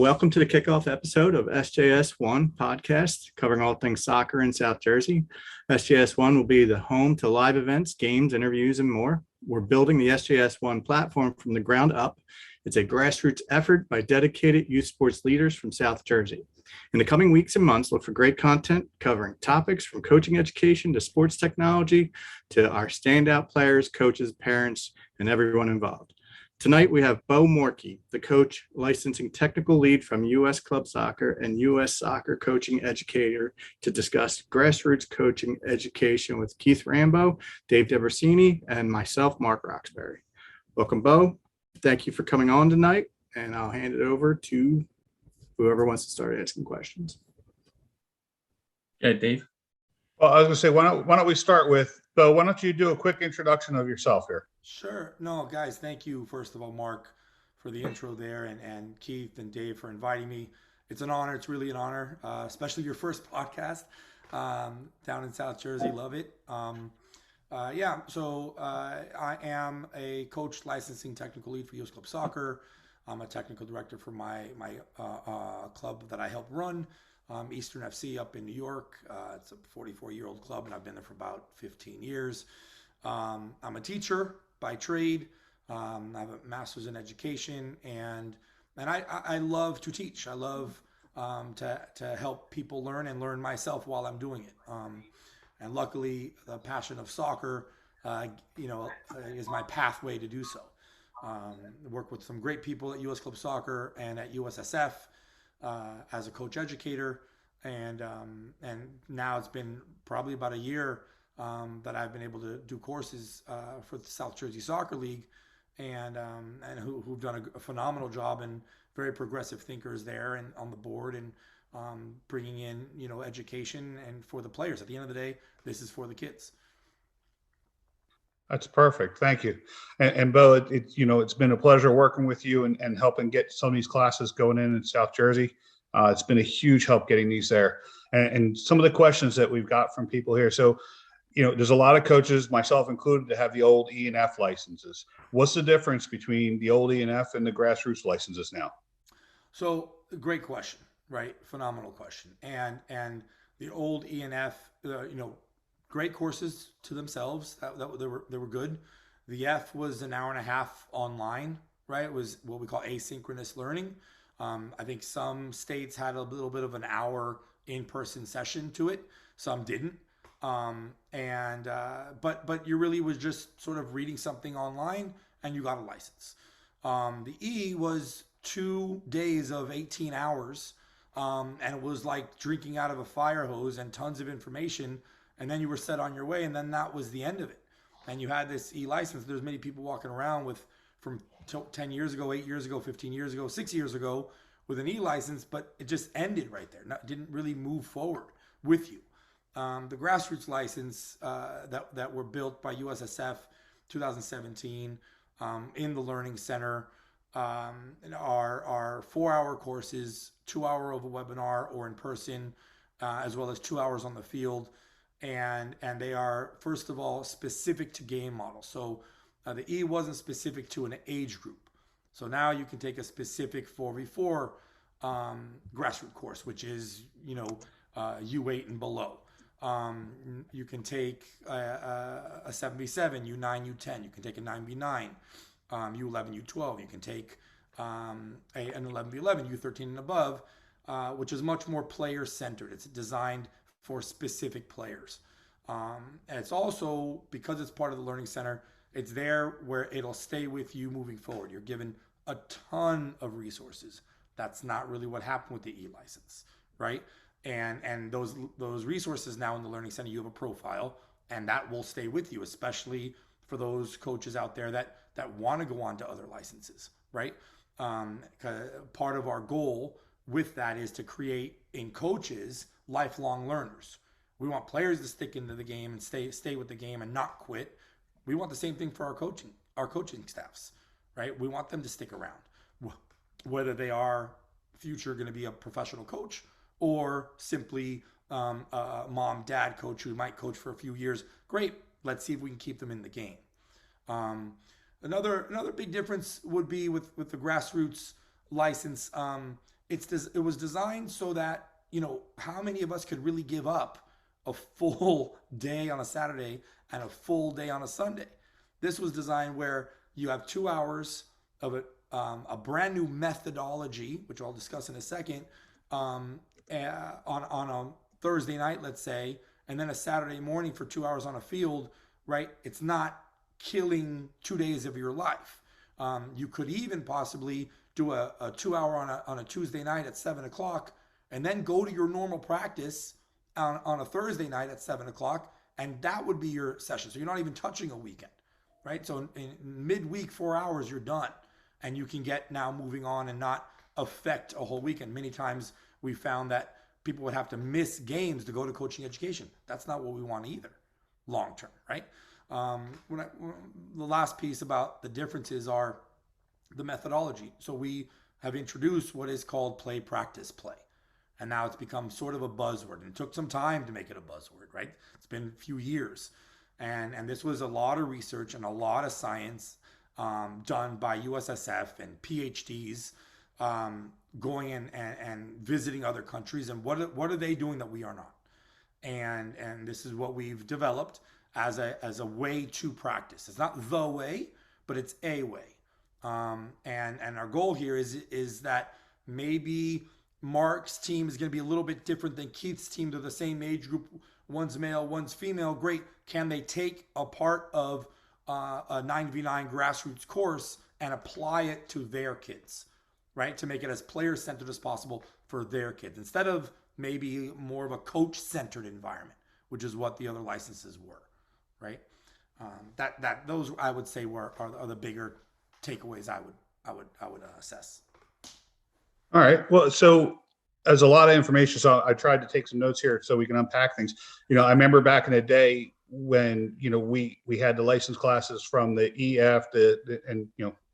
Welcome to the kickoff episode of SJS1 podcast, covering all things soccer in South Jersey. SJS1 will be the home to live events, games, interviews, and more. We're building the SJS1 platform from the ground up. It's a grassroots effort by dedicated youth sports leaders from South Jersey. In the coming weeks and months, look for great content covering topics from coaching education to sports technology to our standout players, coaches, parents, and everyone involved. Tonight, we have Beau Morki, the coach, licensing technical lead from U.S. Club Soccer and U.S. Soccer coaching educator, to discuss grassroots coaching education with Keith Rambo, Dave DeBersini, and myself, Mark Roxberry. Welcome, Beau. Thank you for coming on tonight, and I'll hand it over to whoever wants to start asking questions. Yeah, Dave. Well, I was going to say, why don't we start with, Beau, why don't you do a quick introduction of yourself here? Sure. No, guys, thank you, first of all, Mark, for the intro there, and Keith and Dave for inviting me. It's an honor. It's really an honor, especially your first podcast down in South Jersey. Love it. So I am a coach, licensing technical lead for U.S. Club Soccer. I'm a technical director for my club that I help run, Eastern FC up in New York. It's a 44-year-old club, and I've been there for about 15 years. I'm a teacher by trade. I have a master's in education, and I love to teach. I love to help people learn and learn myself while I'm doing it. And luckily, the passion of soccer, is my pathway to do so. I work with some great people at U.S. Club Soccer and at USSF as a coach educator, and now it's been probably about a year that I've been able to do courses for the South Jersey Soccer League, and who've done a phenomenal job, and very progressive thinkers there and on the board, and bringing in education and for the players. At the end of the day, this is for the kids. That's perfect. Thank you. And Beau, it's been a pleasure working with you and helping get some of these classes going in South Jersey. It's been a huge help getting these there. And some of the questions that we've got from people here. So, there's a lot of coaches, myself included, that have the old E and F licenses. What's the difference between the old E and F and the grassroots licenses now? So, great question, right? Phenomenal question. And the old E and F, great courses to themselves. They were good. The F was an hour and a half online, right? It was what we call asynchronous learning. I think some states had a little bit of an hour in-person session to it. Some didn't. But you really was just sort of reading something online and you got a license. The E was 2 days of 18 hours. And it was like drinking out of a fire hose and tons of information. And then you were set on your way. And then that was the end of it. And you had this E license. There's many people walking around from 10 years ago, 8 years ago, 15 years ago, 6 years ago with an E license, but it just ended right there. Didn't really move forward with you. The grassroots license that were built by USSF 2017 in the Learning Center are 4-hour courses, 2 hour of a webinar or in person, as well as 2 hours on the field. And they are, first of all, specific to game models. So the E wasn't specific to an age group. So now you can take a specific 4v4 grassroots course, which is, U8 and below. You can take a 7v7, U9, U10. You can take a 9v9, U11, U12. You can take an 11v11, U13 and above, which is much more player-centered. It's designed for specific players. And it's also, because it's part of the Learning Center, it's there where it'll stay with you moving forward. You're given a ton of resources. That's not really what happened with the E-license, right? And those resources now in the Learning Center, you have a profile, and that will stay with you, especially for those coaches out there that want to go on to other licenses, right? Part of our goal with that is to create in coaches lifelong learners. We want players to stick into the game and stay with the game and not quit. We want the same thing for our coaching staffs, right? We want them to stick around, whether they are future going to be a professional coach or simply a mom, dad coach who might coach for a few years. Great. Let's see if we can keep them in the game. Another big difference would be with the grassroots license it was designed so that, how many of us could really give up a full day on a Saturday and a full day on a Sunday? This was designed where you have 2 hours of a brand new methodology, which I'll discuss in a second, on a Thursday night, let's say, and then a Saturday morning for 2 hours on a field, right? It's not killing 2 days of your life. You could even possibly do a 2 hour on a Tuesday night at 7 o'clock, and then go to your normal practice on a Thursday night at 7 o'clock, and that would be your session. So you're not even touching a weekend, right? So in midweek, 4 hours, you're done, and you can get now moving on and not affect a whole weekend. Many times we found that people would have to miss games to go to coaching education. That's not what we want either, long term, right? The last piece about the differences are the methodology. So we have introduced what is called play, practice, play. And now it's become sort of a buzzword. And it took some time to make it a buzzword, right? It's been a few years. And this was a lot of research and a lot of science done by USSF and PhDs going and visiting other countries. And what are they doing that we are not? And this is what we've developed as a way to practice. It's not the way, but it's a way. And our goal here is that maybe Mark's team is going to be a little bit different than Keith's team. They're the same age group. One's male, one's female. Great. Can they take a part of a 9v9 grassroots course and apply it to their kids, right? To make it as player-centered as possible for their kids, instead of maybe more of a coach-centered environment, which is what the other licenses were, right? Those I would say are the bigger takeaways I would assess. All right. Well, so as a lot of information, so I tried to take some notes here so we can unpack things. I remember back in the day when, we had the license classes from the EF and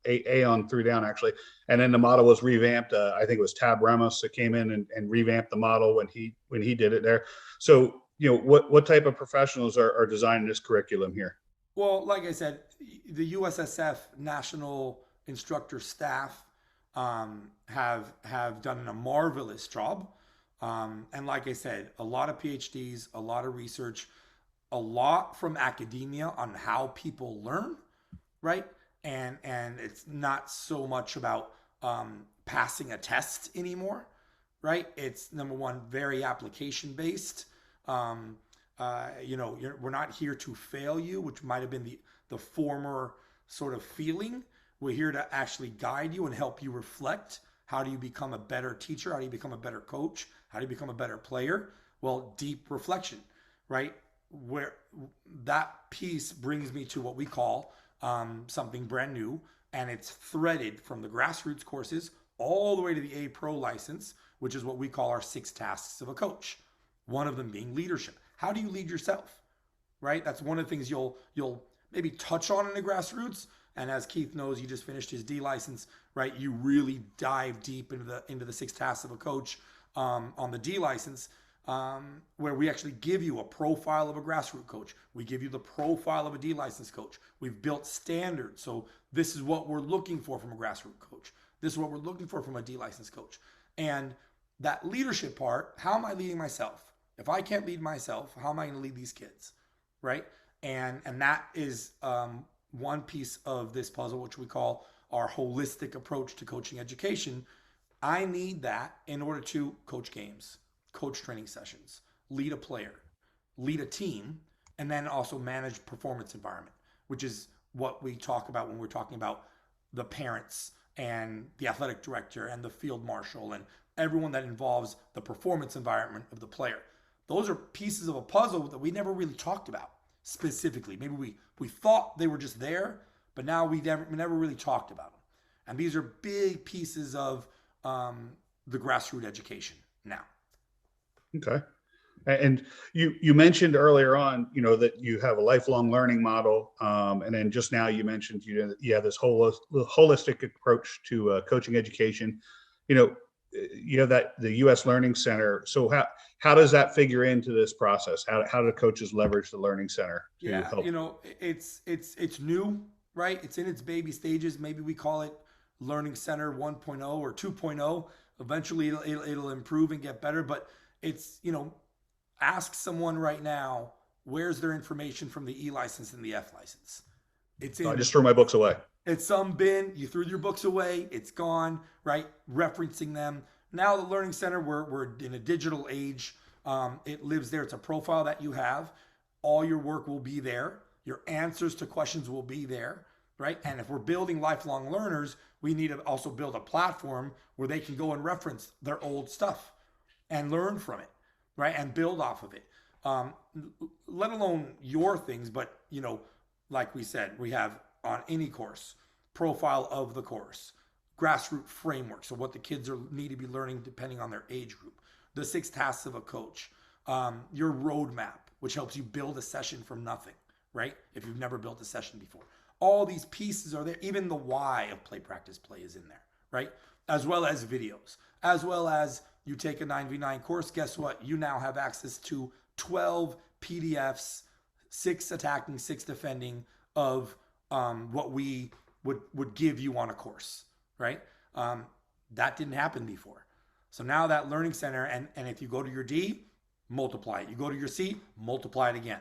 A on through down actually. And then the model was revamped. I think it was Tab Ramos that came in and revamped the model when he did it there. So, what type of professionals are designing this curriculum here? Well, like I said, the USSF national instructor staff have done a marvelous job. And like I said, a lot of PhDs, a lot of research, a lot from academia on how people learn, right? And it's not so much about passing a test anymore, right? It's number one, very application based. We're not here to fail you, which might have been the former sort of feeling. We're here to actually guide you and help you reflect. How do you become a better teacher? How do you become a better coach? How do you become a better player? Well, deep reflection, right? Where that piece brings me to what we call something brand new, and it's threaded from the grassroots courses all the way to the A Pro license, which is what we call our 6 tasks of a coach. One of them being leadership. How do you lead yourself, right? That's one of the things you'll maybe touch on in the grassroots. And as Keith knows, he just finished his D license, right? You really dive deep into the 6 tasks of a coach on the D license, where we actually give you a profile of a grassroots coach. We give you the profile of a D license coach. We've built standards. So this is what we're looking for from a grassroots coach. This is what we're looking for from a D license coach. And that leadership part, how am I leading myself? If I can't lead myself, how am I going to lead these kids, right? And that is one piece of this puzzle, which we call our holistic approach to coaching education. I need that in order to coach games, coach training sessions, lead a player, lead a team, and then also manage performance environment, which is what we talk about when we're talking about the parents and the athletic director and the field marshal and everyone that involves the performance environment of the player. Those are pieces of a puzzle that we never really talked about specifically. Maybe we thought they were just there, but now we never really talked about them. And these are big pieces of the grassroots education now. Okay. And you mentioned earlier on, that you have a lifelong learning model. And then just now you mentioned you have this holistic approach to coaching education. You have the U.S. Learning Center. So how does that figure into this process? How do coaches leverage the Learning Center to help? It's new, right? It's in its baby stages. Maybe we call it Learning Center 1.0 or 2.0. Eventually it'll improve and get better, but it's, ask someone right now, where's their information from the E license and the F license? It's I in, just threw my books away. it's some bin, you threw your books away, it's gone, right? Referencing them. Now the Learning Center, we're in a digital age. It lives there. It's a profile that you have. All your work will be there. Your answers to questions will be there, right? And if we're building lifelong learners, we need to also build a platform where they can go and reference their old stuff and learn from it, right? And build off of it. Let alone your things, but like we said, we have on any course, profile of the course, grassroots framework, so what the kids need to be learning depending on their age group, the 6 tasks of a coach, your roadmap, which helps you build a session from nothing, right? If you've never built a session before. All these pieces are there. Even the why of play, practice, play is in there, right? As well as videos, as well as you take a 9v9 course, guess what? You now have access to 12 PDFs, 6 attacking, 6 defending of what we would give you on a course, right? That didn't happen before. So now that Learning Center, and if you go to your D, multiply it. You go to your C, multiply it again.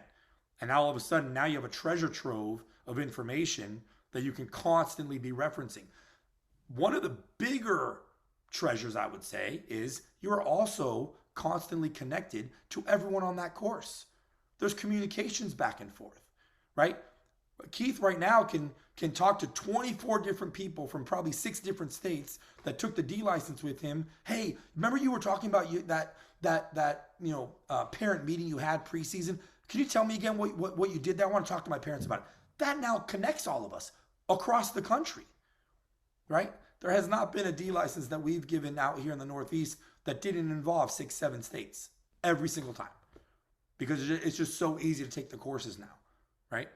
And now all of a sudden, now you have a treasure trove of information that you can constantly be referencing. One of the bigger treasures, I would say, is you're also constantly connected to everyone on that course. There's communications back and forth, right? Keith right now can talk to 24 different people from probably 6 different states that took the D license with him. Hey, remember you were talking about that parent meeting you had preseason? Can you tell me again what you did there? I want to talk to my parents about it. That now connects all of us across the country, right? There has not been a D license that we've given out here in the Northeast that didn't involve 6, 7 states every single time, because it's just so easy to take the courses now, right?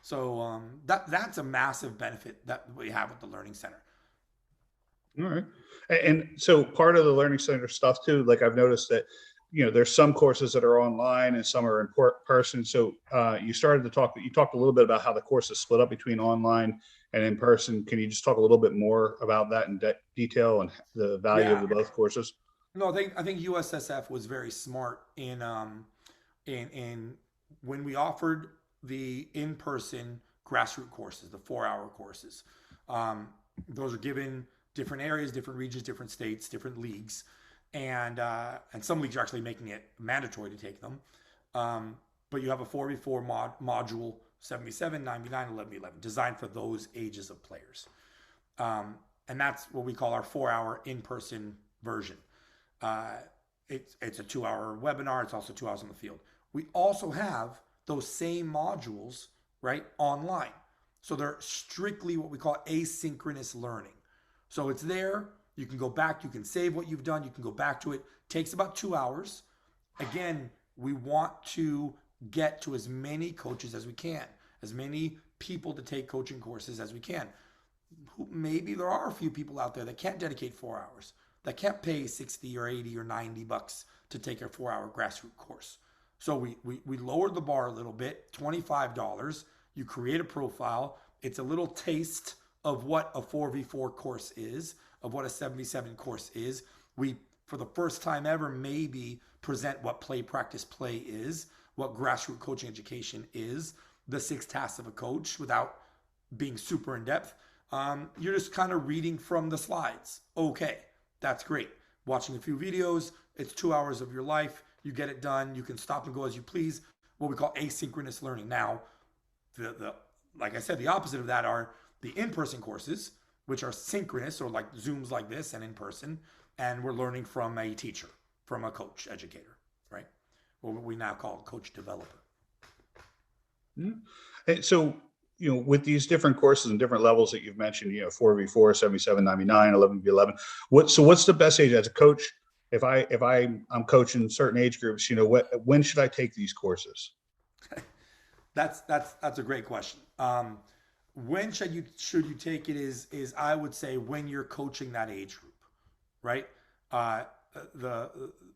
So that's a massive benefit that we have with the Learning Center. All right. And so part of the Learning Center stuff too, like I've noticed that, there's some courses that are online and some are in person. So you talked a little bit about how the course is split up between online and in person. Can you just talk a little bit more about that in detail and the value of the both courses? No, I think USSF was very smart in when we offered the in-person grassroots courses, the 4-hour courses. Those are given different areas, different regions, different states, different leagues, and some leagues are actually making it mandatory to take them. But you have a 4v4 module, 7v7, 9v9, 11v11, designed for those ages of players. And that's what we call our 4-hour in-person version. It's a 2-hour webinar. It's also 2 hours on the field. We also have those same modules, right, online. So they're strictly what we call asynchronous learning. So it's there. You can go back. You can save what you've done. You can go back to it. Takes about 2 hours. Again, we want to get to as many coaches as we can, as many people to take coaching courses as we can. Maybe there are a few people out there that can't dedicate 4 hours, that can't pay 60 or 80 or 90 bucks to take a 4-hour grassroots course. So we lowered the bar a little bit, $25. You create a profile. It's a little taste of what a 4v4 course is, of what a 7v7 course is. We, for the first time ever, maybe present what play, practice, play is, what grassroots coaching education is, the 6 tasks of a coach without being super in depth. You're just kind of reading from the slides. Okay, that's great. Watching a few videos, it's 2 hours of your life. You get it done. You can stop and go as you please. What we call asynchronous learning. Now, like I said, the opposite of that are the in-person courses, which are synchronous, or like Zooms like this and in person. And we're learning from a teacher, from a coach, educator, right? Or what we now call coach developer. Yeah. And so, with these different courses and different levels that you've mentioned, 4v4, 7v7, 9v9, 11v11, what's the best age as a coach? If I'm coaching certain age groups, when should I take these courses? That's a great question. When should you take it is I would say when you're coaching that age group, right?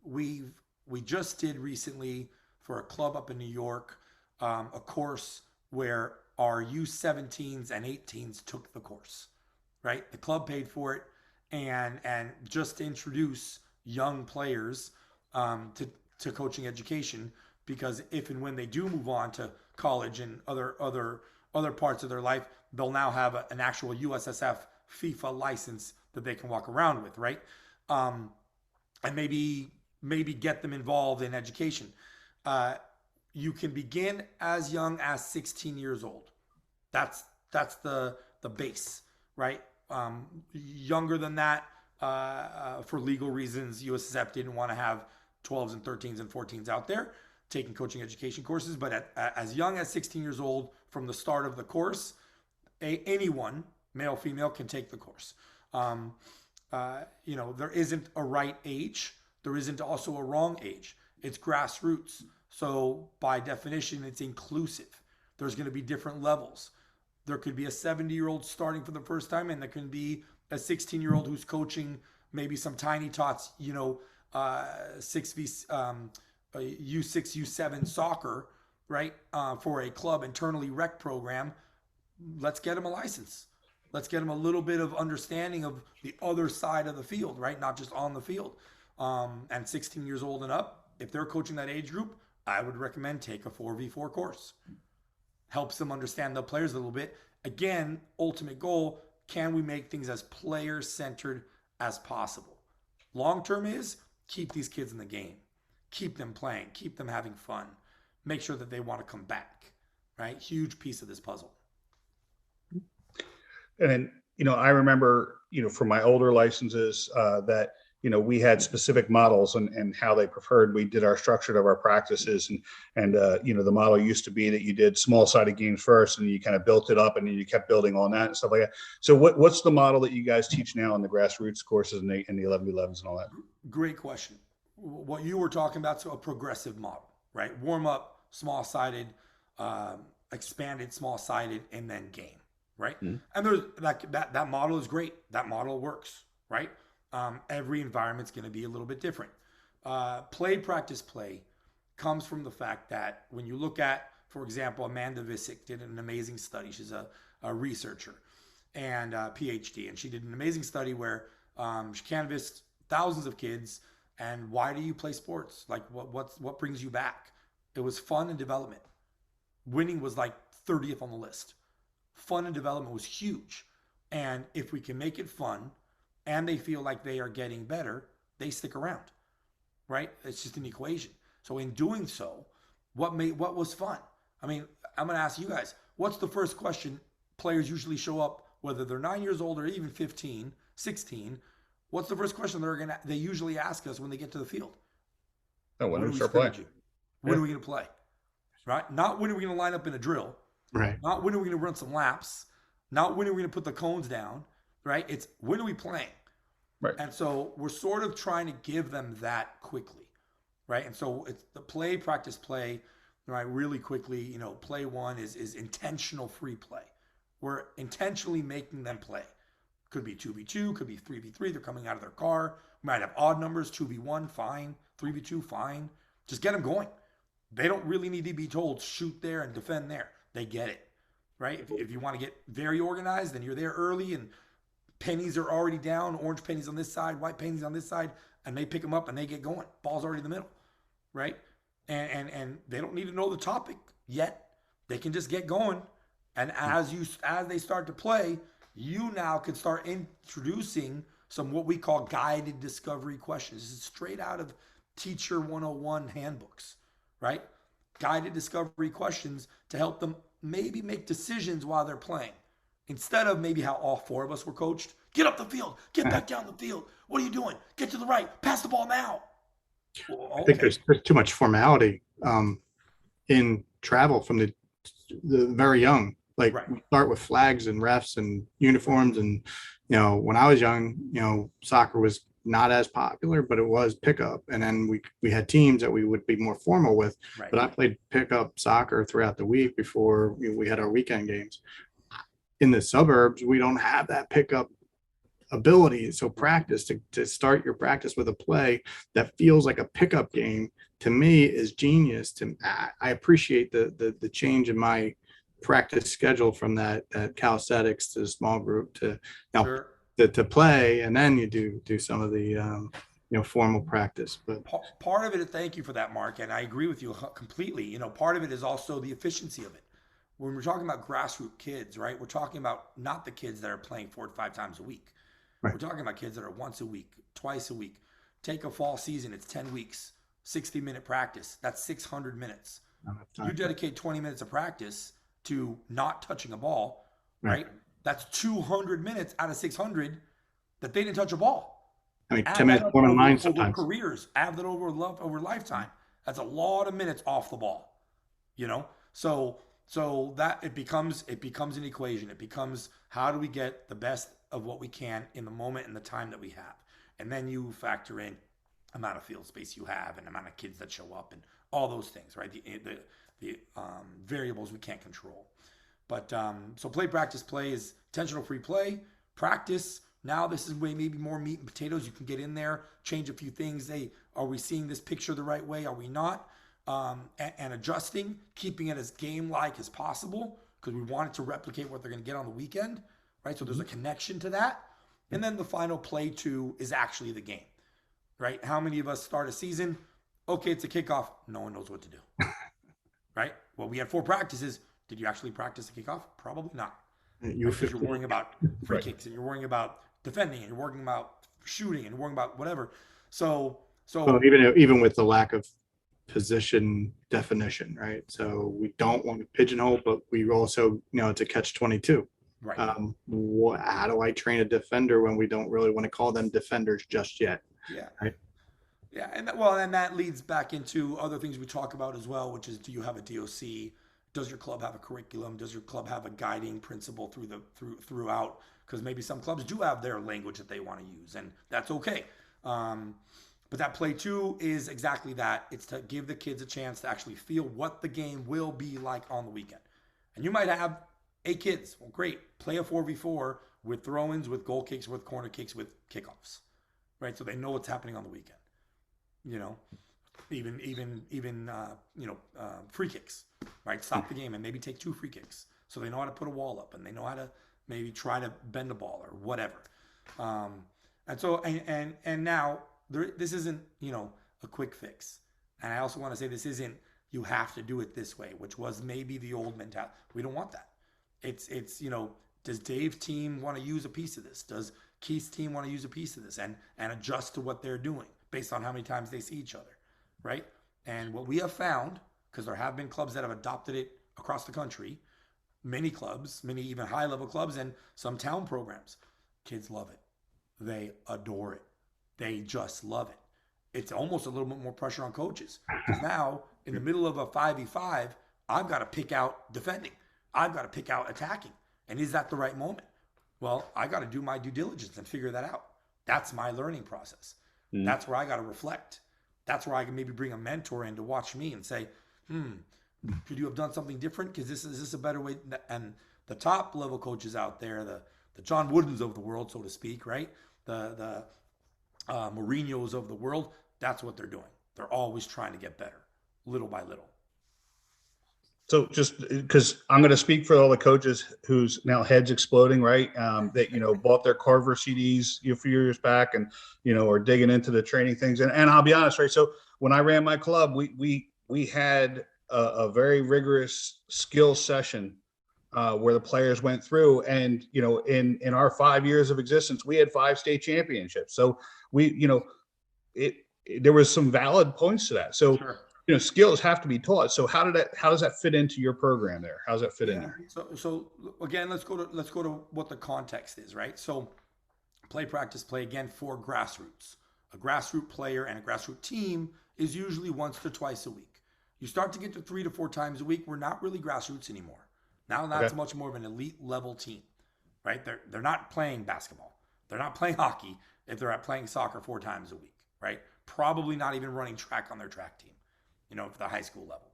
We just did recently for a club up in New York, a course where our U17s and 18s took the course, right? The club paid for it, and just to introduce young players to coaching education, because if and when they do move on to college and other parts of their life, they'll now have an actual USSF FIFA license that they can walk around with, right? And maybe get them involved in education. You can begin as young as 16 years old. That's the base, right? Younger than that, for legal reasons, USSF didn't want to have 12s and 13s and 14s out there taking coaching education courses. But as young as 16 years old, from the start of the course, anyone, male, female, can take the course. There isn't a right age. There isn't also a wrong age. It's grassroots. So by definition, it's inclusive. There's going to be different levels. There could be a 70-year-old starting for the first time, and there can be a 16-year-old who's coaching maybe some tiny tots, U6, U7 soccer, right? For a club internally rec program. Let's get them a license. Let's get them a little bit of understanding of the other side of the field, right? Not just on the field. And 16 years old and up, if they're coaching that age group, I would recommend take a 4v4 course. Helps them understand the players a little bit. Again, ultimate goal, can we make things as player-centered as possible? Long-term is keep these kids in the game. Keep them playing. Keep them having fun. Make sure that they want to come back, right? Huge piece of this puzzle. And then, I remember, from my older licenses that, we had specific models and how they preferred. We did our structure of our practices and the model used to be that you did small sided games first and you kind of built it up and then you kept building on that and stuff like that. So what's the model that you guys teach now in the grassroots courses and the 11v11s and all that? Great question. What you were talking about is a progressive model, right? Warm up, small sided, expanded, small sided, and then game. Right. Mm-hmm. And there's that model is great. That model works. Right. Every environment's going to be a little bit different. Play, practice, play comes from the fact that when you look at, for example, Amanda Visick did an amazing study. She's a researcher and a PhD, and she did an amazing study where she canvassed thousands of kids. And why do you play sports? Like what brings you back? It was fun and development. Winning was like 30th on the list. Fun and development was huge. And if we can make it fun and they feel like they are getting better, they stick around, right? It's just an equation. So in doing so, what was fun? I mean, I'm going to ask you guys, what's the first question players usually show up, whether they're 9 years old or even 15, 16, what's the first question they usually ask us when they get to the field? When do we start playing? When are we going to play? Right? Not when are we going to line up in a drill. Right. Not when are we going to run some laps. Not when are we going to put the cones down. Right. It's when are we playing? Right. And so we're sort of trying to give them that quickly. Right. And so it's the play, practice, play. Right. Really quickly, play one is intentional free play. We're intentionally making them play. Could be 2v2, could be 3v3. They're coming out of their car. We might have odd numbers, 2v1, fine. 3v2, fine. Just get them going. They don't really need to be told shoot there and defend there. They get it, right? If you want to get very organized, then you're there early and pennies are already down, orange pennies on this side, white pennies on this side, and they pick them up and they get going. Ball's already in the middle, right? And they don't need to know the topic yet. They can just get going. And as they start to play, you now can start introducing some what we call guided discovery questions. This is straight out of Teacher 101 handbooks, right? Guided discovery questions to help them maybe make decisions while they're playing. Instead of maybe how all four of us were coached. Get up the field. Get back down the field. What are you doing? Get to the right. Pass the ball now. Well, I think there's too much formality in travel from the very young. Like right. We start with flags and refs and uniforms. And, when I was young, soccer was not as popular, but it was pickup. And then we had teams that we would be more formal with. Right. But I played pickup soccer throughout the week before we had our weekend games. In the suburbs, we don't have that pickup ability. So practice to start your practice with a play that feels like a pickup game, to me, is genius. I appreciate the change in my practice schedule from that calisthenics to small group to now. Sure. to play, and then you do some of the formal practice. But Part of it, thank you for that, Mark, and I agree with you completely. Part of it is also the efficiency of it. When we're talking about grassroots kids, right? We're talking about not the kids that are playing 4 to 5 times a week. Right. We're talking about kids that are once a week, twice a week. Take a fall season, it's 10 weeks, 60-minute practice. That's 600 minutes. You dedicate 20 minutes of practice to not touching a ball, right? That's 200 minutes out of 600 that they didn't touch a ball. I mean, 10 minutes more than mine sometimes. Over careers, add that over lifetime. That's a lot of minutes off the ball, So that it becomes an equation. It becomes, how do we get the best of what we can in the moment and the time that we have, and then you factor in amount of field space you have and amount of kids that show up and all those things, right? The variables we can't control. But so play, practice, play is intentional free play. Practice, now this is way maybe more meat and potatoes. You can get in there, change a few things. Hey, are we seeing this picture the right way? Are we not? And adjusting, keeping it as game-like as possible, because we want it to replicate what they're going to get on the weekend, right? So there's a connection to that. And then the final play 2 is actually the game, right? How many of us start a season? Okay, it's a kickoff. No one knows what to do, right? Well, we had 4 practices. Did you actually practice a kickoff? Probably not. Because you're worrying about free kicks, and you're worrying about defending, and you're worrying about shooting, and you're worrying about whatever. So well, even with the lack of position definition, right? So we don't want to pigeonhole, but we also, it's a catch-22. Right. How do I train a defender when we don't really want to call them defenders just yet? Yeah. Right. Yeah, and that leads back into other things we talk about as well, which is, do you have a DOC? Does your club have a curriculum? Does your club have a guiding principle throughout? Because maybe some clubs do have their language that they want to use, and that's okay. But that play 2 is exactly that. It's to give the kids a chance to actually feel what the game will be like on the weekend. And you might have 8 kids. Well, great. Play a 4v4 with throw-ins, with goal kicks, with corner kicks, with kickoffs, right? So they know what's happening on the weekend. Even free kicks, right? Stop the game and maybe take 2 free kicks, so they know how to put a wall up and they know how to maybe try to bend a ball or whatever. And now this isn't a quick fix. And I also want to say, this isn't, you have to do it this way, which was maybe the old mentality. We don't want that. It's does Dave's team want to use a piece of this? Does Keith's team want to use a piece of this and adjust to what they're doing based on how many times they see each other, right? And what we have found, because there have been clubs that have adopted it across the country, many clubs, many even high-level clubs, and some town programs, kids love it. They adore it. They just love it. It's almost a little bit more pressure on coaches, because now in the middle of a 5v5, I've got to pick out defending. I've got to pick out attacking. And is that the right moment? Well, I got to do my due diligence and figure that out. That's my learning process. That's where I got to reflect. That's where I can maybe bring a mentor in to watch me and say, could you have done something different? Because is this a better way? And the top level coaches out there, the John Woodens of the world, so to speak, right? The Mourinho's of the world, that's what they're doing. They're always trying to get better, little by little. So just because I'm going to speak for all the coaches whose now heads exploding, right? That, bought their Carver CDs a few years back and, are digging into the training things. And I'll be honest, right? So when I ran my club, we had a very rigorous skill session where the players went through, and, in our 5 years of existence, we had 5 state championships. So there was some valid points to that. So, Sure. Skills have to be taught. So how does that fit into your program there? How does that fit in there? So again, let's go to what the context is, right? So play, practice, play, again, for grassroots. A grassroots player and a grassroots team is usually once to twice a week. You start to get to 3 to 4 times a week, we're not really grassroots anymore. Now that's much more of an elite level team, right? They're not playing basketball. They're not playing hockey if they're playing soccer 4 times a week, right? Probably not even running track on their track team, for the high school level.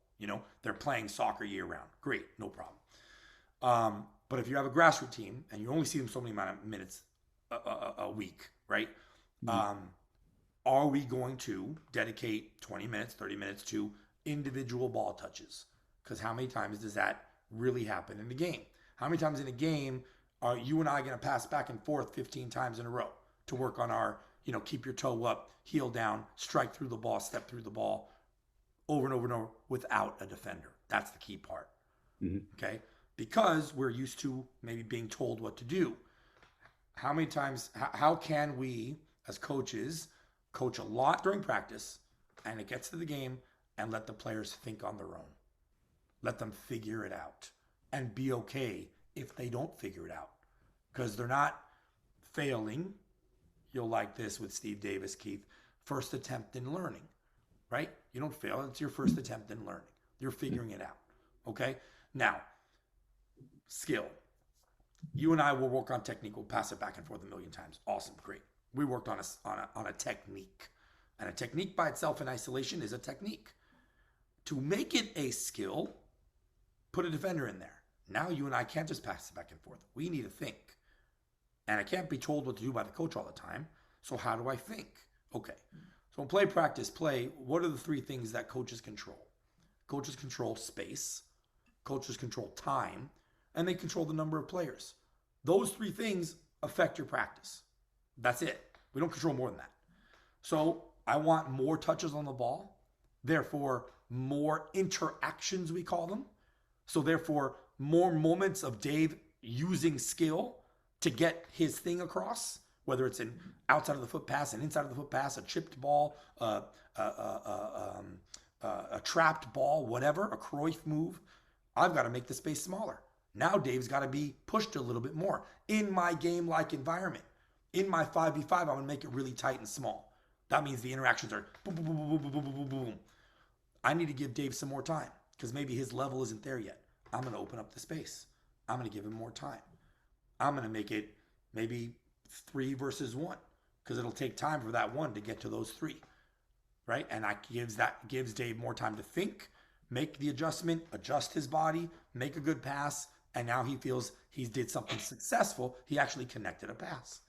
They're playing soccer year round. Great, no problem. But if you have a grassroots team and you only see them so many amount of minutes a week, right? Are we going to dedicate 20 minutes, 30 minutes to individual ball touches? Because how many times does that really happen in the game? How many times in a game are you and I going to pass back and forth 15 times in a row to work on our, keep your toe up, heel down, strike through the ball, step through the ball over and over and over without a defender? That's the key part. Okay? Because we're used to maybe being told what to do. How many times, how can we as coaches coach a lot during practice and it gets to the game and let the players think on their own? Let them figure it out and be okay if they don't figure it out, because they're not failing. You'll like this with Steve Davis, Keith. First attempt in learning, right? You don't fail. It's your first attempt in learning. You're figuring it out. Okay. Now, skill. You and I will work on technique. We'll pass it back and forth a million times. Awesome. Great. We worked on a technique, and a technique by itself in isolation is a technique. To make it a skill, put a defender in there. Now you and I can't just pass it back and forth. We need to think. And I can't be told what to do by the coach all the time. So how do I think? Okay. So in practice, play, what are the three things that coaches control? Coaches control space. Coaches control time. And they control the number of players. Those three things affect your practice. That's it. We don't control more than that. So I want more touches on the ball. Therefore, more interactions, we call them. So therefore, more moments of Dave using skill to get his thing across, whether it's an outside of the foot pass, an inside of the foot pass, a chipped ball, a trapped ball, whatever, a Cruyff move. I've got to make the space smaller. Now Dave's got to be pushed a little bit more in my game-like environment. In my 5v5, I'm going to make it really tight and small. That means the interactions are boom, boom, boom, boom, boom, boom, boom, boom. I need to give Dave some more time because maybe his level isn't there yet. I'm going to open up the space. I'm going to give him more time. I'm going to make it maybe 3 versus 1 because it'll take time for that 1 to get to those 3, right? And gives Dave more time to think, make the adjustment, adjust his body, make a good pass, and now he feels he did something successful. He actually connected a pass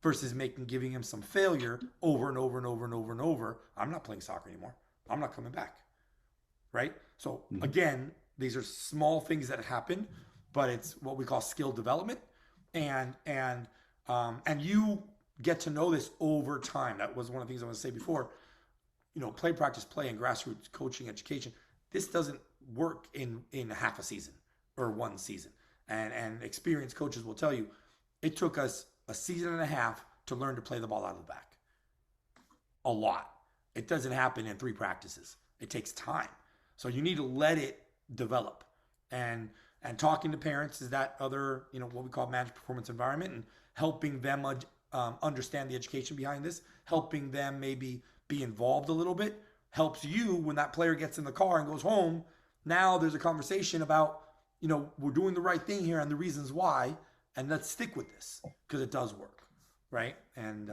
versus giving him some failure over and over and over and over and over. I'm not playing soccer anymore. I'm not coming back, right? So again, these are small things that happen, but it's what we call skill development, and you get to know this over time. That was one of the things I want to say before. Play, practice, play, and grassroots coaching education. This doesn't work in half a season or one season. And experienced coaches will tell you, it took us a season and a half to learn to play the ball out of the back. A lot. It doesn't happen in 3 practices. It takes time. So you need to let it develop. And talking to parents is that other, what we call managed performance environment, and helping them understand the education behind this, helping them maybe be involved a little bit, helps you when that player gets in the car and goes home. Now there's a conversation about, we're doing the right thing here and the reasons why, and let's stick with this because it does work, right? And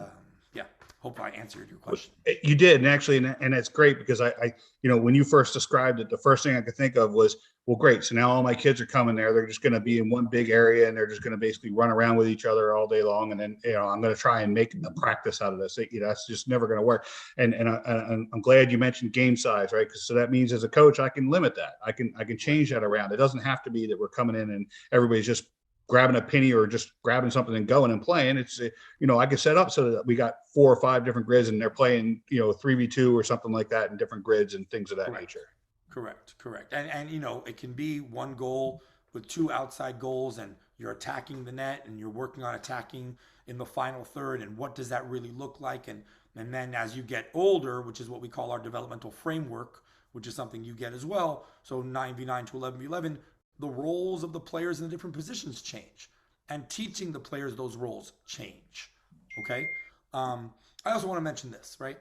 hope I answered your question. You did, and actually, and that's great because I when you first described it, the first thing I could think of was, well, great. So now all my kids are coming there. They're just going to be in one big area, and they're just going to basically run around with each other all day long. And then, I'm going to try and make a practice out of this. That's just never going to work. And I'm glad you mentioned game size, right? Because so that means as a coach, I can limit that. I can change that around. It doesn't have to be that we're coming in and everybody's just grabbing a penny or just grabbing something and going and playing. It's, I can set up so that we got 4 or 5 different grids and they're playing, 3v2 or something like that in different grids and things of that nature. Correct. And it can be one goal with 2 outside goals, and you're attacking the net and you're working on attacking in the final third. And what does that really look like? And then as you get older, which is what we call our developmental framework, which is something you get as well. So 9v9 to 11v11, the roles of the players in the different positions change, and teaching the players those roles change. Okay. I also want to mention this, right?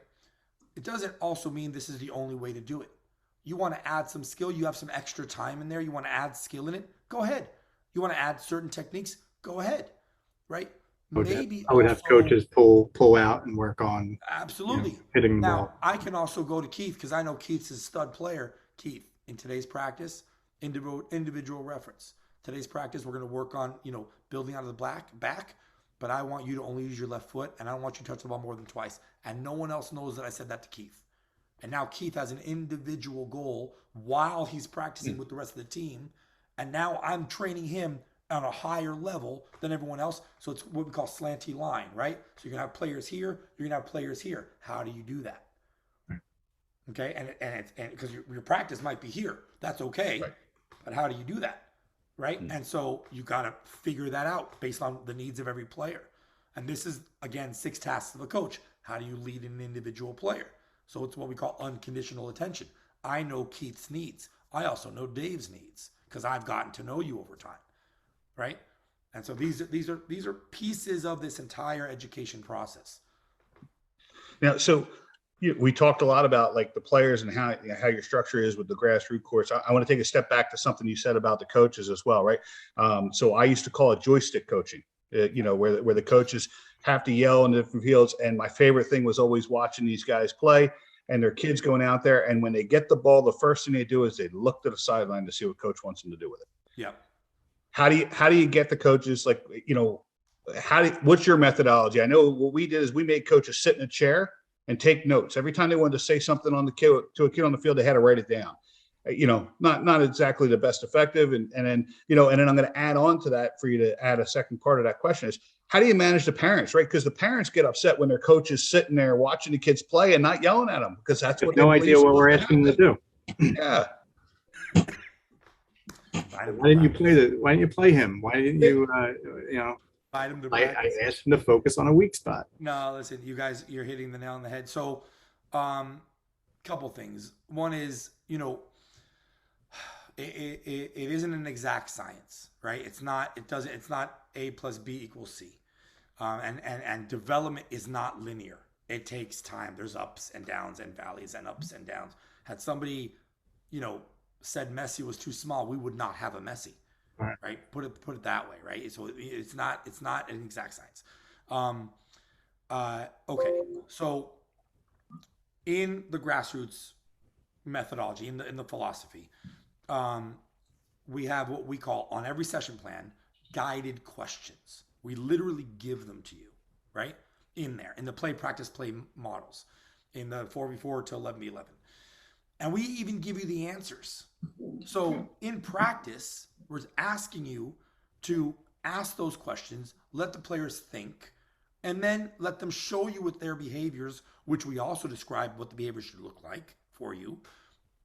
It doesn't also mean this is the only way to do it. You want to add some skill. You have some extra time in there. You want to add skill in it. Go ahead. You want to add certain techniques. Go ahead. Right. I would have coaches pull out and work on absolutely hitting the now, ball. I can also go to Keith because I know Keith's a stud player. Keith, in today's practice, individual reference. Today's practice, we're going to work on, building out of the back, but I want you to only use your left foot, and I don't want you to touch the ball more than twice. And no one else knows that I said that to Keith. And now Keith has an individual goal while he's practicing with the rest of the team. And now I'm training him on a higher level than everyone else. So it's what we call slanty line, right? So you're gonna have players here, you're gonna have players here. How do you do that? Okay, and because your practice might be here, that's okay, Right. but how do you do that, right? And so you got to figure that out based on the needs of every player. And this is again 6 tasks of a coach. How do you lead an individual player? So it's what we call unconditional attention. I know Keith's needs. I also know Dave's needs because I've gotten to know you over time, right? And so these are pieces of this entire education process. Now, so we talked a lot about like the players and how your structure is with the grassroots course. I want to take a step back to something you said about the coaches as well, right? So I used to call it joystick coaching, where the coaches have to yell in different fields. And my favorite thing was always watching these guys play and their kids going out there. And when they get the ball, the first thing they do is they look to the sideline to see what coach wants them to do with it. Yeah. How do you get the coaches like, what's your methodology? I know what we did is we made coaches sit in a chair and take notes. Every time they wanted to say something to a kid on the field, they had to write it down. Not exactly the best effective. And then I'm going to add on to that for you to add a second part of that question is how do you manage the parents, right? Because the parents get upset when their coach is sitting there watching the kids play and not yelling at them because that's what no idea what we're asking them to do. Yeah. Why didn't you play him? Why didn't you, I asked him to focus on a weak spot. No, listen, you guys, you're hitting the nail on the head. So, couple things. One is, it isn't an exact science, right? It's not A plus B equals C. And development is not linear. It takes time. There's ups and downs and valleys and ups and downs. Had somebody, said Messi was too small, we would not have a Messi, right? Put it that way, right? So it's not an exact science. Okay, so in the grassroots methodology, in the philosophy, we have what we call on every session plan guided questions. We literally give them to you, right? In there, in the play, practice, play models, in the 4v4 to 11v11. And we even give you the answers. So in practice, we're asking you to ask those questions, let the players think, and then let them show you with their behaviors, which we also describe what the behavior should look like for you,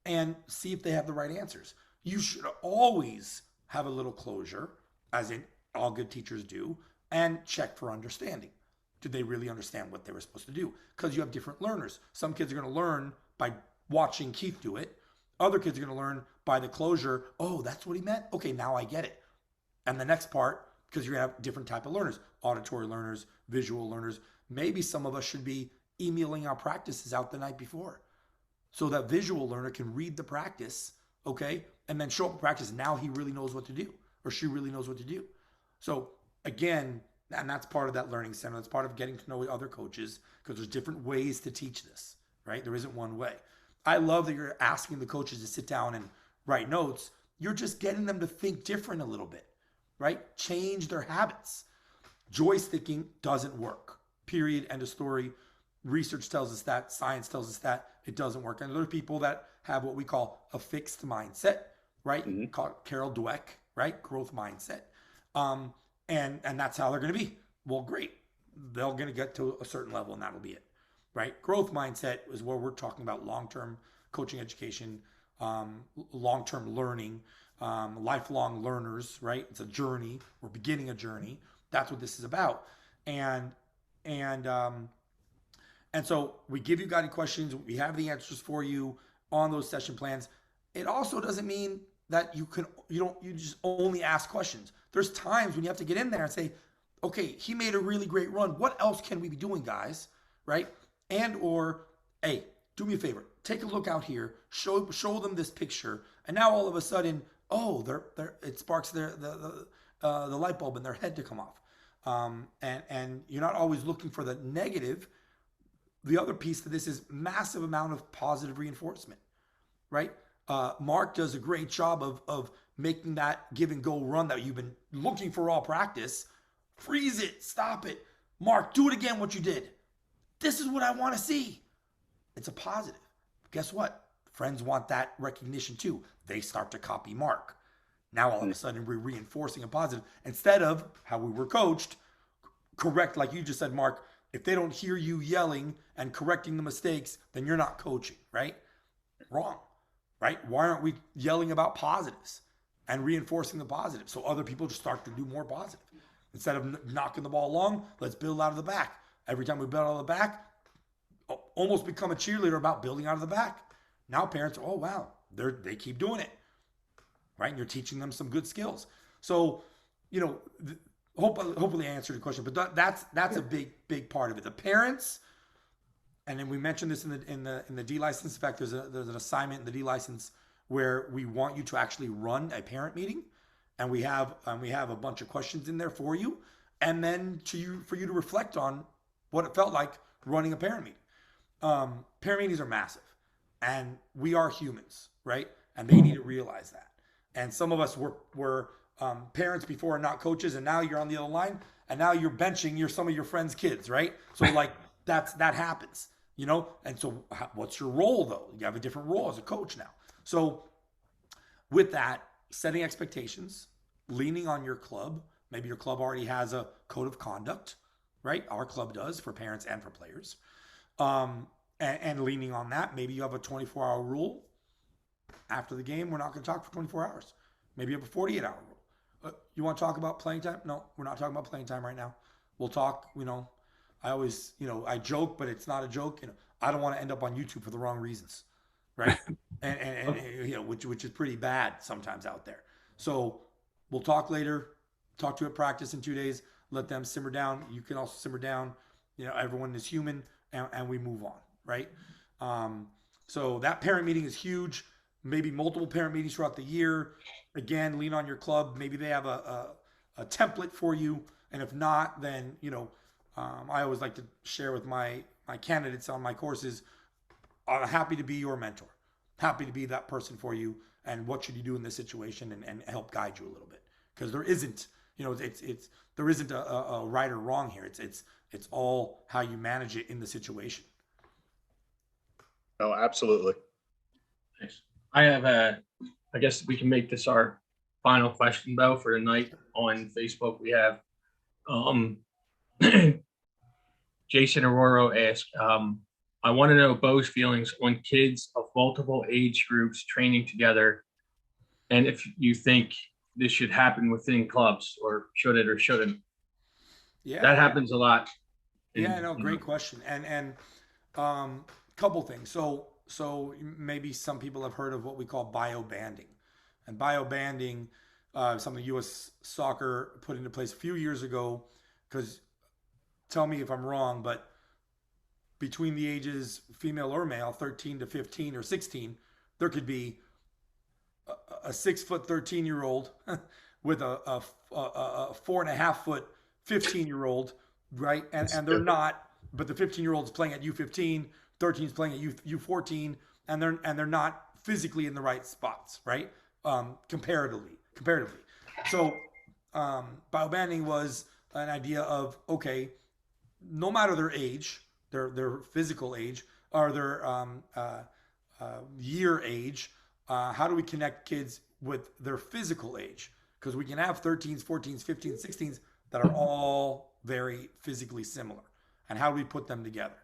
and see if they have the right answers. You should always have a little closure, as in all good teachers do, and check for understanding. Did they really understand what they were supposed to do? Because you have different learners. Some kids are going to learn by watching Keith do it. Other kids are going to learn by the closure. Oh, that's what he meant? Okay, now I get it. And the next part, because you're going to have different type of learners, auditory learners, visual learners. Maybe some of us should be emailing our practices out the night before so that visual learner can read the practice, okay, and then show up at practice. Now he really knows what to do, or she really knows what to do. So again, and that's part of that learning center. That's part of getting to know other coaches, because there's different ways to teach this, right? There isn't one way. I love that you're asking the coaches to sit down and write notes. You're just getting them to think different a little bit, right? Change their habits. Joysticking doesn't work. Period. End of story. Research tells us that. Science tells us that. It doesn't work. And there are people that have what we call a fixed mindset, right? Mm-hmm. Called Carol Dweck, right? Growth mindset. And that's how they're going to be. Well, great. They're going to get to a certain level and that'll be it, right? Growth mindset is where we're talking about long-term coaching education, long-term learning, lifelong learners, right? It's a journey. We're beginning a journey. That's what this is about. And so we give you guided questions. We have the answers for you on those session plans. It also doesn't mean that you just only ask questions. There's times when you have to get in there and say, okay, he made a really great run. What else can we be doing, guys? Right? And or, hey, do me a favor. Take a look out here. Show them this picture. And now all of a sudden, oh, it sparks the light bulb in their head to come off. And you're not always looking for the negative. The other piece to this is massive amount of positive reinforcement, right? Mark does a great job of making that give and go run that you've been looking for all practice. Freeze it, stop it. Mark, do it again what you did. This is what I want to see. It's a positive. Guess what? Friends want that recognition too. They start to copy Mark. Now all of a sudden we're reinforcing a positive instead of how we were coached. Correct, like you just said, Mark. If they don't hear you yelling and correcting the mistakes, then you're not coaching, right? Wrong, right? Why aren't we yelling about positives and reinforcing the positive so other people just start to do more positive? Instead of knocking the ball long, let's build out of the back. Every time we build out of the back, almost become a cheerleader about building out of the back. Now parents, oh wow, they keep doing it, right? And you're teaching them some good skills. So, you know, hopefully I answered your question, but that's a big part of it. The parents, and then we mentioned this in the D license. In fact, there's an assignment in the D license where we want you to actually run a parent meeting, and we have a bunch of questions in there for you, and then for you to reflect on what it felt like running a parent meeting. Parent meetings are massive, and we are humans, right? And they need to realize that. And some of us were parents before and not coaches, and now you're on the other line, and now you're benching some of your friends' kids, right? So like that happens, you know. And so, what's your role though? You have a different role as a coach now. So with that, setting expectations, leaning on your club. Maybe your club already has a code of conduct, right? Our club does for parents and for players. And leaning on that, maybe you have a 24-hour rule. After the game, we're not going to talk for 24 hours. Maybe you have a 48-hour rule. You want to talk about playing time? No, we're not talking about playing time right now. We'll talk, you know, I always, you know, I joke, but it's not a joke. You know, I don't want to end up on YouTube for the wrong reasons, right? and you know, which is pretty bad sometimes out there. So we'll talk later, talk to you at practice in 2 days, let them simmer down. You can also simmer down. You know, everyone is human, and we move on, right? So that parent meeting is huge. Maybe multiple parent meetings throughout the year. Again, lean on your club. Maybe they have a template for you. And if not, then, you know, I always like to share with my candidates on my courses, I'm happy to be your mentor. Happy to be that person for you. And what should you do in this situation, and help guide you a little bit. Because there isn't, you know, there isn't a right or wrong here. It's all how you manage it in the situation. Oh, absolutely. Thanks. I have I guess we can make this our final question, Beau, for tonight. On Facebook, we have Jason Aurora asked, I want to know Beau's feelings on kids of multiple age groups training together, and if you think this should happen within clubs, or should it or shouldn't. Yeah, that happens a lot. Yeah, no, great question. And couple things. So maybe some people have heard of what we call biobanding. And biobanding, something U.S. Soccer put into place a few years ago, because tell me if I'm wrong, but between the ages, female or male, 13 to 15 or 16, there could be a 6'13" 13-year-old with a 4.5 foot 15-year-old, right? And they're not, but the 15-year-old is playing at U15, 13 is playing at U14, and they're not physically in the right spots, right? Comparatively. So biobanding was an idea of, okay, no matter their age, their physical age, or their year age, how do we connect kids with their physical age? Because we can have 13s, 14s, 15s, 16s that are all very physically similar. And how do we put them together,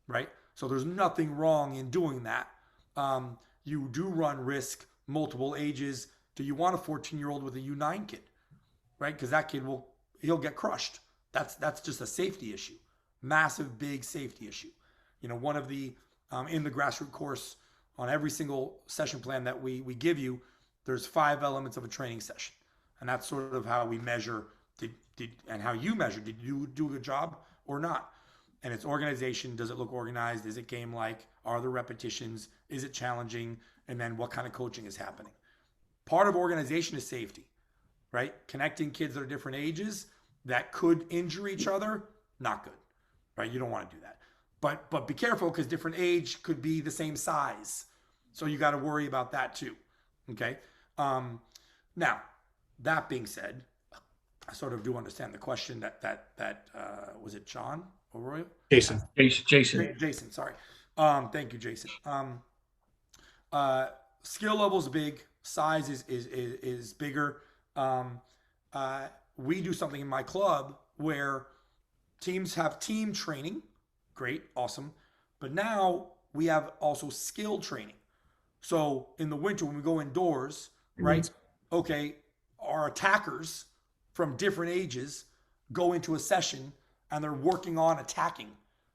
right? So there's nothing wrong in doing that. You do run risk multiple ages. Do you want a 14-year-old with a U9 kid, right? Because that kid he'll get crushed. That's just a safety issue, massive, big safety issue. You know, one of the in the grassroots course, on every single session plan that we give you, there's 5 elements of a training session, and that's sort of how we measure and how you measure. Did you do a good job or not? And it's organization. Does it look organized? Is it game-like? Are there repetitions? Is it challenging? And then what kind of coaching is happening? Part of organization is safety, right? Connecting kids that are different ages that could injure each other, not good, right? You don't want to do that. But be careful, because different age could be the same size. So you got to worry about that too, okay? Now, that being said, I sort of do understand the question that was it John O'Rourke? Jason. Jason, sorry. Thank you, Jason. Skill level is big. Size is bigger. Um, we do something in my club where teams have team training. Great, awesome. But now we have also skill training. So in the winter, when we go indoors, right? Okay, our attackers from different ages go into a session and they're working on attacking,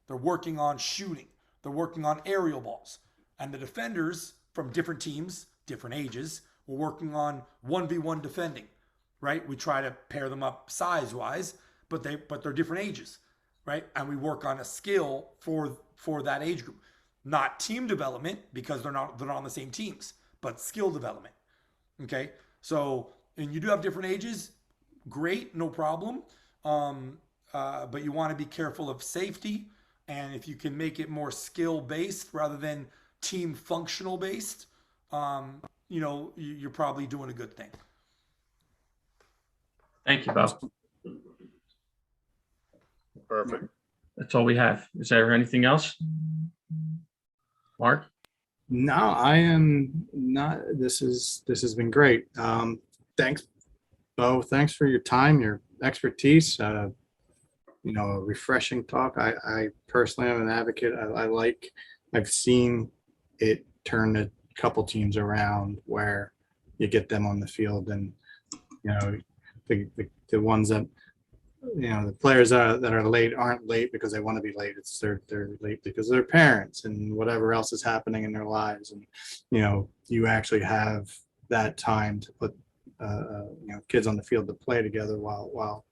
they're working on shooting, they're working on aerial balls. And the defenders from different teams, different ages, were working on 1v1 defending, right? We try to pair them up size wise, but they're different ages, right? And we work on a skill for that age group. Not team development because they're not on the same teams, but skill development. Okay, so and you do have different ages, great, no problem. But you want to be careful of safety, and if you can make it more skill based rather than team functional based, you're probably doing a good thing. Thank you, Beau. Perfect. That's all we have. Is there anything else? Mark? No, I am not. This has been great. Thanks, Beau. Thanks for your time, your expertise. A refreshing talk. I personally am an advocate. I've seen it turn a couple teams around where you get them on the field, and the ones that the players that are late aren't late because they want to be late. It's they're late because of their parents and whatever else is happening in their lives. And you actually have that time to put kids on the field to play together while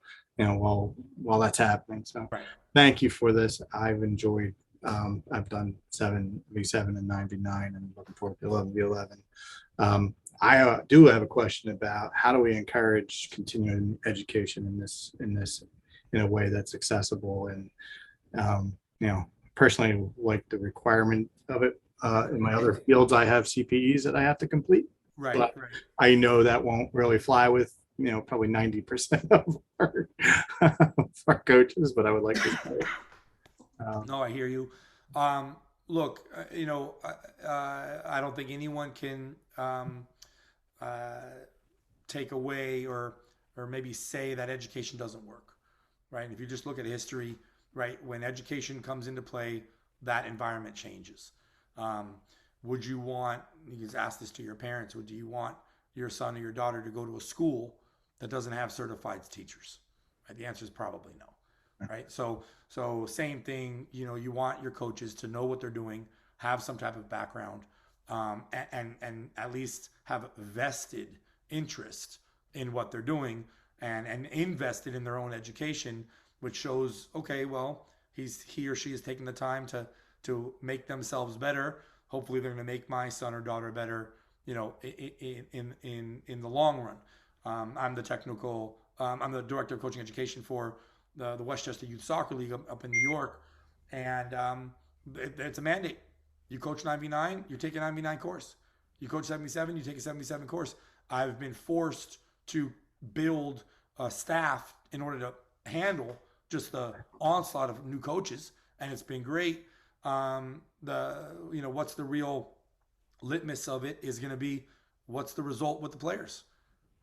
that's happening. So thank you for this. I've enjoyed. I've done 7v7 and 9v9, and looking forward to 11v11. I do have a question about how do we encourage continuing education in a way that's accessible, and personally like the requirement of it. In my other fields, I have CPEs that I have to complete. Right. I know that won't really fly with probably 90% of our coaches, but I would like to say. No, I hear you. Look, I don't think anyone can take away or maybe say that education doesn't work, right? And if you just look at history, right, when education comes into play, that environment changes. Would you just ask this to your parents, do you want your son or your daughter to go to a school that doesn't have certified teachers? Right? The answer is probably no. Right. So same thing, you want your coaches to know what they're doing, have some type of background, and at least have vested interest in what they're doing and invested in their own education, which shows, okay, well, he or she is taking the time to make themselves better. Hopefully they're going to make my son or daughter better, in the long run. I'm the director of coaching education for the Westchester Youth Soccer League up in New York, and it's a mandate. You coach 9v9, you take a 9v9 course. You coach 77, you take a 77 course. I've been forced to build a staff in order to handle just the onslaught of new coaches, and it's been great. What's the real litmus of it is going to be what's the result with the players,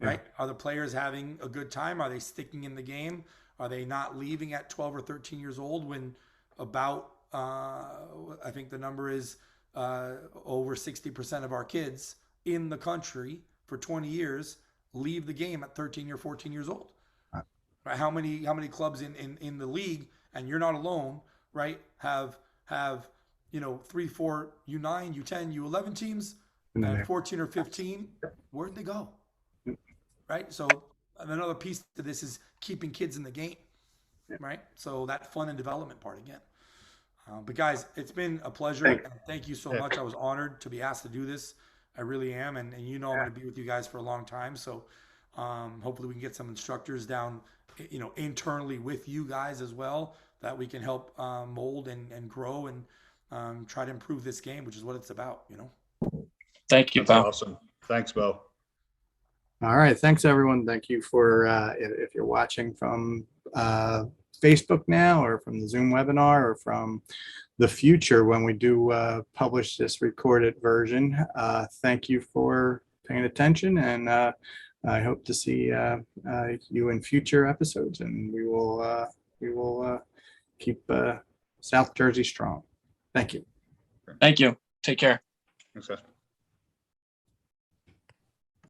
right? Yeah. Are the players having a good time? Are they sticking in the game? Are they not leaving at 12 or 13 years old when about, I think the number is over 60% of our kids in the country for 20 years leave the game at 13 or 14 years old. Right? How many clubs in the league, and you're not alone, right, have 3, 4, U9, U10, U11 teams, and 14 or 15, where'd they go? Right? So another piece to this is keeping kids in the game, right? So that fun and development part again. But guys, it's been a pleasure. And thank you so much. I was honored to be asked to do this. I really am. And I'm going to be with you guys for a long time. So hopefully we can get some instructors down, internally with you guys as well, that we can help mold and grow and try to improve this game, which is what it's about, Thank you, Beau. Awesome. Thanks, Beau. All right. Thanks, everyone. Thank you for if you're watching from Facebook now, or from the Zoom webinar, or from the future when we do publish this recorded version. Thank you for paying attention, and I hope to see you in future episodes, and we will keep South Jersey strong. Thank you. Thank you. Take care. Thanks, guys.